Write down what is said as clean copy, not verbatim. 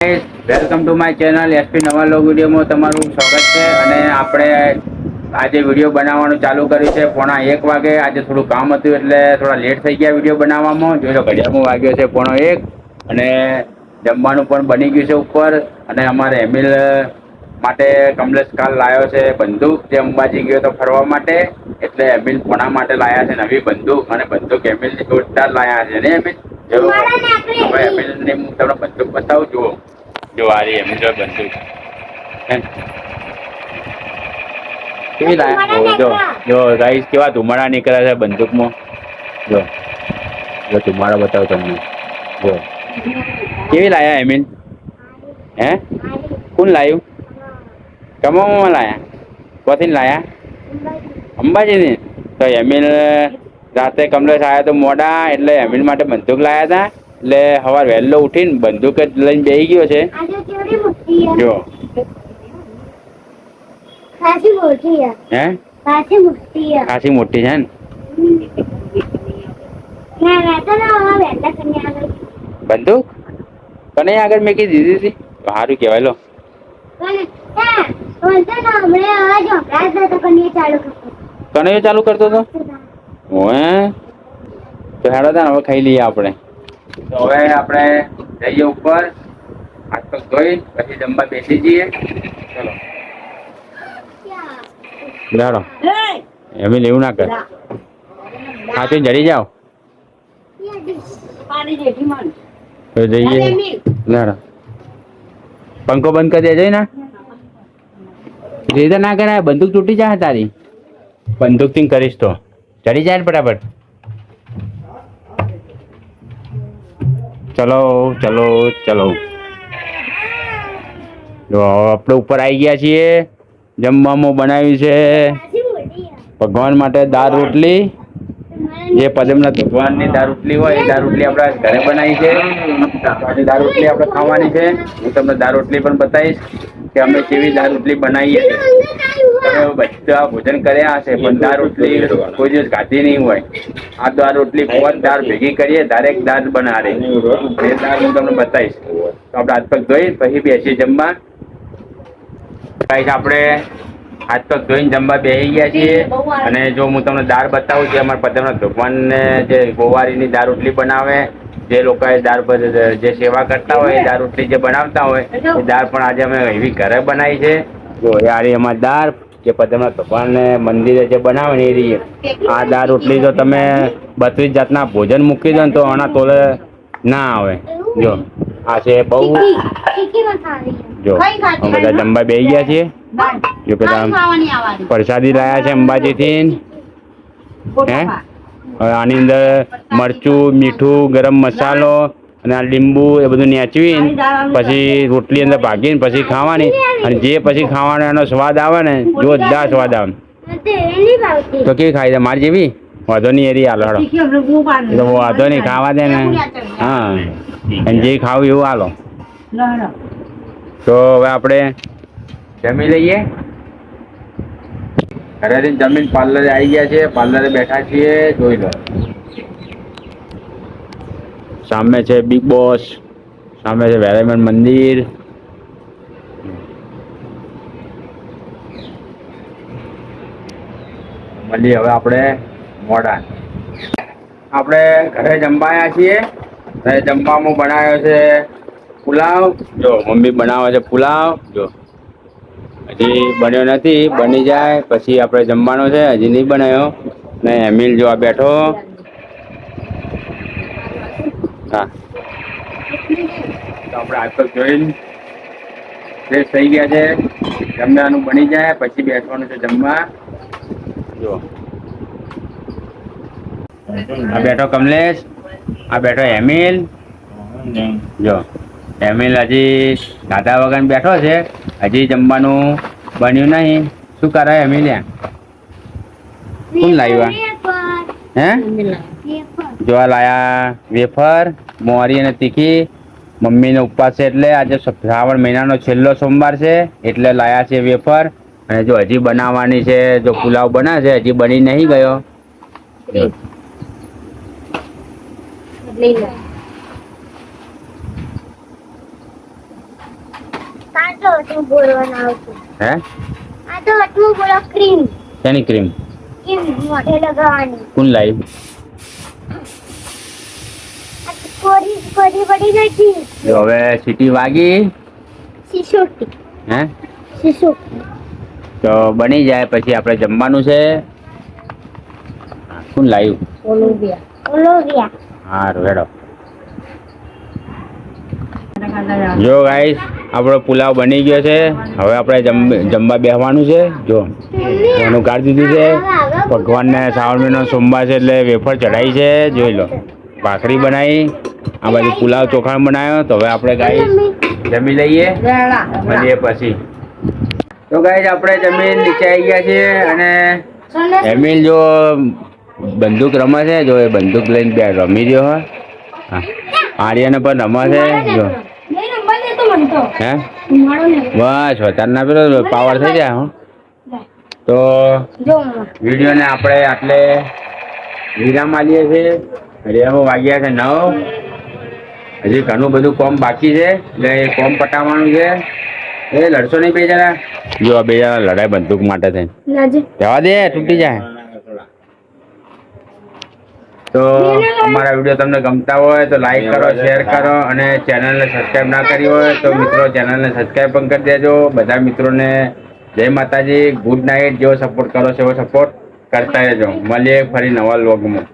Welcome to my channel SP નવા log વિડીયોમાં તમારું સ્વાગત છે. અને આપણે આજે વિડીયો બનાવવાનું ચાલુ કર્યું છે 1:45 વાગે. આજે થોડું કામ હતું એટલે થોડા લેટ થઈ ગયા વિડીયો બનાવવામાં. જોઈ લો ઘડિયાળમાં વાગ્યો છે 1:45 અને જમવાનું પણ બની ગયું છે ઉપર. અને અમારે એમિલ માટે કમલેશ કાલ લાવ્યો છે બંદૂક, જે અંબાજી ગયો તો ફરવા માટે. એટલે એમિલ કોના માટે લાયા છે નવી બંદૂક, અને બંદૂક એમિલ જોરદાર લાયા છે ને એમિલ. હવે એમિલની હું તમને બંદૂક બતાવું. જુઓ જો આ રહી એમિલ બંદૂક કેવી લાયા. જો ગાઈસ કેવા ધુમાડા નીકળે છે બંદૂકમાં. જો જો ધુમાડો બતાવો તમને. જો કેવી લાયા એમિલ? હે કોણ લાવ્યું? કમાવામાં લાયા? કોથી લાયા? અંબાજીથી. તો એમિલ રાતે કમલેશ આવ્યા તો મોડા, એટલે એમિલ માટે બંદૂક લાયા હતા. એટલે સવાર વહેલો ઉઠીને બંદૂક જ લઈને બેસી ગયો છે. જો ખાસી મોટી છે. હે ખાસી મોટી છે ને. બંદૂક તને આગળ મેં કીધી દીધી હતી. સારું કહેવાય. લો કનૈયો ચાલુ કરતો હતો. ઓએ તો હેડો તા હવે ખાઈ લઈએ આપણે. તો હવે આપણે જઈએ ઉપર, હાથ પગ ધોઈ પછી જમવા બેસી જઈએ. ચલો લેડો. એમિલ એવું ના કર, હાથી જડી જાઓ તો જઈએ. લેડો પંખો બંધ કરી દેજો ને. રીતે ના કરાય, બંદૂક તૂટી જાય તારી. બંદૂક થી કરીશ તો ચડી જાય ને ફટાફટ. ચલો ચલો ચલો. જો આપણે ઉપર આવી ગયા છીએ. જમવામાં બનાવ્યું છે ભગવાન માટે દાળ રોટલી. જે પદમનાથ ભગવાનની દાળ રોટલી હોય એ દાળ રોટલી આપણે ઘરે બનાવી છે. આજે દાળ રોટલી આપણે ખાવાની છે. હું તમને દાળ રોટલી પણ બતાવીશ કે અમે કેવી દાળ રોટલી બનાવીએ છીએ. તમે બધા ભોજન કર્યા હશે પણ દાળ રોટલી કોઈ દિવસ ખાધી નહીં હોય. આ દાળ રોટલી પાંચ દાળ ભેગી કરીએ ડાયરેક્ટ દાળ બનાવે. એ દાળ હું તમને બતાવીશ. તો આપણે હાથ પગ ધોઈ પછી બેસી જમવા. આપણે હાથ પગ ધોઈને જમવા બેસી ગયા છીએ. અને જો હું તમને દાળ બતાવું છું, અમારા પદમનાથ ભગવાનને જે ગોવારીની દાળ રોટલી બનાવે, જે લોકોએ દાળ પર જે સેવા કરતા હોય એ દાળ રોટલી જે બનાવતા હોય એ દાળ પણ આજે અમે એવી ઘરે બનાવી છે. જો યાર અમારી દાળ જે પદમનાથ ભગવાનને મંદિરે જે બનાવે ને એ રહી. આ દાળ રોટલી તો તમે 32 જાતના ભોજન મૂકી દો ને તો આના તોલે ના આવે. જો આ છે બહુ. જો બધા જમવા બેસી ગયા છીએ. જો પેલા પ્રસાદી લાયા છે અંબાજીથી. હે આની અંદર મરચું, મીઠું, ગરમ મસાલો અને આ લીંબુ એ બધું નેચવીને પછી રોટલી અંદર ભાગીને પછી ખાવાની. અને જે પછી ખાવાનો એનો સ્વાદ આવે ને જોરદાર સ્વાદ આવે. તો કેવી ખાઈ દે મારી જેવી? વાંધો નહીં એરી હાલો. તો વાંધો નહીં ખાવા દે ને. હા અને જે ખાવું એવું હાલો. તો હવે આપણે જમી લઈએ. ઘરેથી જમીન પાર્લરે આવી ગયા છે. પાર્લરે બેઠા છીએ. જોઈ લો સામે છે બિગ બોસ, સામે છે વેરાયમન મંદિર. મળીએ હવે આપણે મોડા. આપણે ઘરે જમવાયા છીએ. ઘરે જમવામાં બનાવ્યો છે પુલાવ. જો મમ્મી બનાવે છે પુલાવ. જો હજી બન્યો નથી, બની જાય પછી આપણે જમવાનો છે. હજી નહીં બનાવ્યો. ને એમિલ જો આ બેઠો. હા તો આપણે હાથ પગ જોઈને ફ્રેશ થઈ ગયા છે. જમવાનું બની જાય પછી બેસવાનું છે જમવા. જો આ બેઠો કમલેશ, આ બેઠો એમિલ. જો એમિલ હજી દાદા વગર બેઠો છે. હજી જમવાનું બન્યું નહીં. શું કરે એમિલ્યા? કોણ લાવ્યા? હે જો આ લાયા વેફર મોરી અને તીખી. મમ્મીને ઉપવાસ છે એટલે આજે શ્રાવણ મહિનાનો છેલ્લો સોમવાર છે એટલે લાયા છે વેફર. અને જો હજી બનાવવાની છે. જો પુલાવ બને છે, હજી બની નહીં ગયો. કાંટો હતું બોલવાનું આવતું. હે આ તો હતું બોલો ક્રીમ. શેની ક્રીમ? ક્રીમ મોઢે લગાવવાની. કોણ લાવી? આ તો કોરી પડી ગઈ હતી. જો હવે સીટી વાગી. સિસોટી. હે સિસોટી. તો બની જાય પછી આપણે જમવાનું છે. કોણ લાવ્યું? ઓલોવિયા. હારું હેડો. જો ગાઈસ આપણો પુલાવ બની ગયો છે. હવે આપણે જમવા બેસવાનું છે. જો એનું કાઢી દીધું છે. ભગવાનને શ્રાવણ મહિનો સોમવાર છે એટલે વેફર ચડાવી છે. જોઈ લો ભાખરી બનાવી. આ બાજુ પુલાવ ચોખાણ બનાવ્યો. તો હવે આપણે ગાઈસ જમી લઈએ. મળીએ પછી. તો ગાઈસ આપણે જમીન નીચે આવી ગયા છીએ અને એમિલ જો બંદૂક રમે છે. જો એ બંદૂક લઈને બે રમી રહ્યો હોય. હા આર્યને પણ રમે છે. જો હે બસ વધારના પેલો પાવર થઈ જાય. હું તો વિડીયોને આપણે આટલે વિરામ આલીએ છીએ. રેહો વાગ્યા છે 9. હજી ઘણું બધું કોમ બાકી છે એટલે એ કોમ પટાવવાનું છે. એ લડશો નહીં બે જણા. જો બે જણા લડાઈ બંદૂક માટે થઈને જવા દે તૂટી જાય. તો અમારા વિડીયો તમને ગમતા હોય તો લાઈક કરો, શેર કરો અને ચેનલને સબસ્ક્રાઈબ ના કરી હોય તો મિત્રો ચેનલને સબસ્ક્રાઈબ પણ કરી દેજો. બધા મિત્રોને જય માતાજી, ગુડ નાઇટ. જેવો સપોર્ટ કરો છો એવો સપોર્ટ કરતા રહેજો. મળીએ ફરી નવા વ્લોગમાં.